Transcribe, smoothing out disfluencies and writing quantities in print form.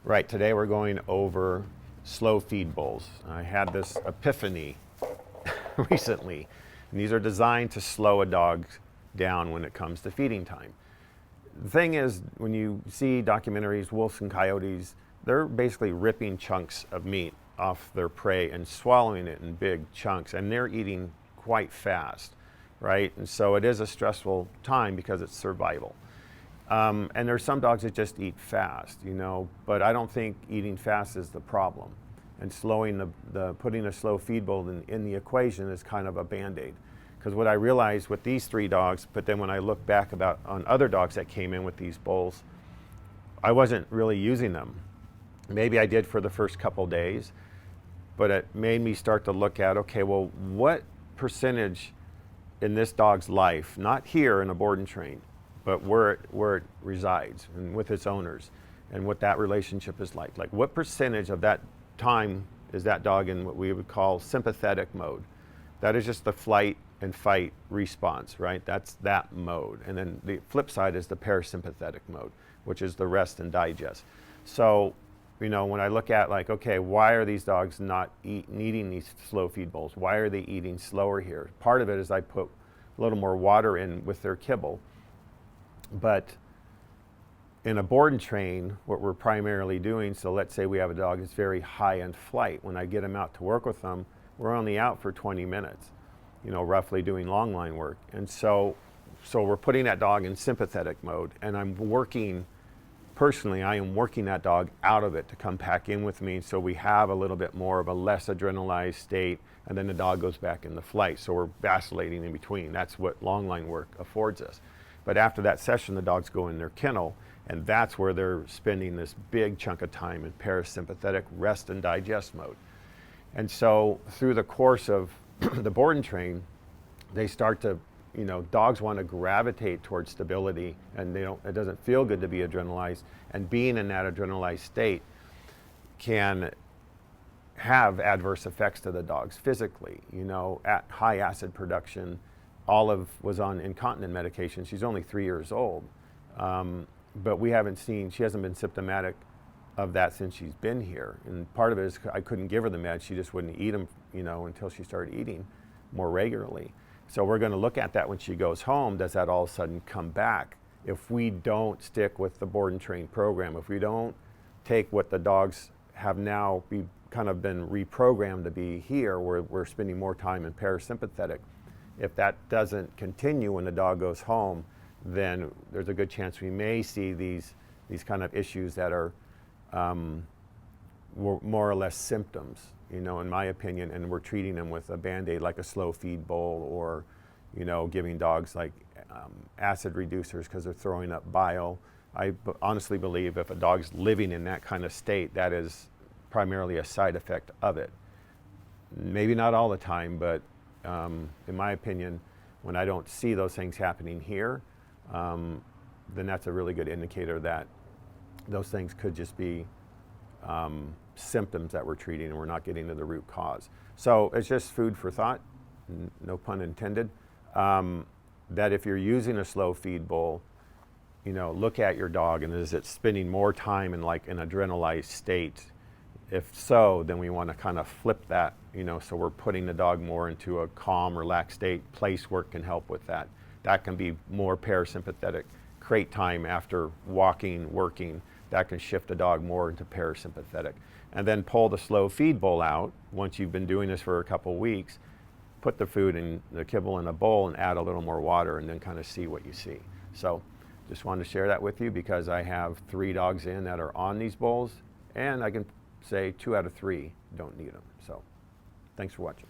Right, today we're going over slow feed bowls. I had this epiphany recently, and these are designed to slow a dog down when it comes to feeding time. The thing is, when you see documentaries, wolves and coyotes, they're basically ripping chunks of meat off their prey and swallowing it in big chunks, and they're eating quite fast, right? And so it is a stressful time because it's survival. And there's some dogs that just eat fast, but I don't think eating fast is the problem. And slowing putting a slow feed bowl in the equation is kind of a Band-Aid. Because what I realized with these 3 dogs, but then when I look back on other dogs that came in with these bowls, I wasn't really using them. Maybe I did for the first couple days, but it made me start to look at, okay, well, what percentage in this dog's life, not here in a board and train, but where it resides and with its owners and what that relationship is like. Like, what percentage of that time is that dog in what we would call sympathetic mode? That is just the flight and fight response, right? That's that mode. And then the flip side is the parasympathetic mode, which is the rest and digest. So, when I look at like, okay, why are these dogs not needing these slow feed bowls? Why are they eating slower here? Part of it is I put a little more water in with their kibble. But in a board and train, what we're primarily doing, so let's say we have a dog that's very high in flight. When I get them out to work with them, we're only out for 20 minutes, roughly doing long line work. And so we're putting that dog in sympathetic mode, and I am working that dog out of it to come back in with me, so we have a little bit more of a less adrenalized state, and then the dog goes back into flight. So we're vacillating in between. That's what long line work affords us. But after that session, the dogs go in their kennel, and that's where they're spending this big chunk of time in parasympathetic rest and digest mode. And so through the course of the board and train, they start to, dogs want to gravitate towards stability, and it doesn't feel good to be adrenalized. And being in that adrenalized state can have adverse effects to the dogs physically, at high acid production. Olive was on incontinent medication. She's only 3 years old. But she hasn't been symptomatic of that since she's been here. And part of it is I couldn't give her the meds. She just wouldn't eat them, until she started eating more regularly. So we're going to look at that when she goes home. Does that all of a sudden come back? If we don't stick with the board and train program, if we don't take what the dogs have now kind of been reprogrammed to be here, where we're spending more time in parasympathetic, if that doesn't continue when the dog goes home, then there's a good chance we may see these kind of issues that are more or less symptoms, in my opinion, and we're treating them with a Band-Aid like a slow feed bowl, or giving dogs like acid reducers because they're throwing up bile. I honestly believe if a dog's living in that kind of state, that is primarily a side effect of it. Maybe not all the time, but in my opinion, when I don't see those things happening here, then that's a really good indicator that those things could just be symptoms that we're treating, and we're not getting to the root cause. So it's just food for thought, no pun intended, that if you're using a slow feed bowl, look at your dog, and is it spending more time in like an adrenalized state? If so, then we want to kind of flip that, so we're putting the dog more into a calm, relaxed state. Place work can help with that. That can be more parasympathetic. Crate time after walking, working, that can shift the dog more into parasympathetic. And then pull the slow feed bowl out. Once you've been doing this for a couple weeks, put the food in the kibble in a bowl and add a little more water, and then kind of see what you see. So just wanted to share that with you because I have 3 dogs in that are on these bowls, and I can say 2 out of 3 don't need them. So thanks for watching.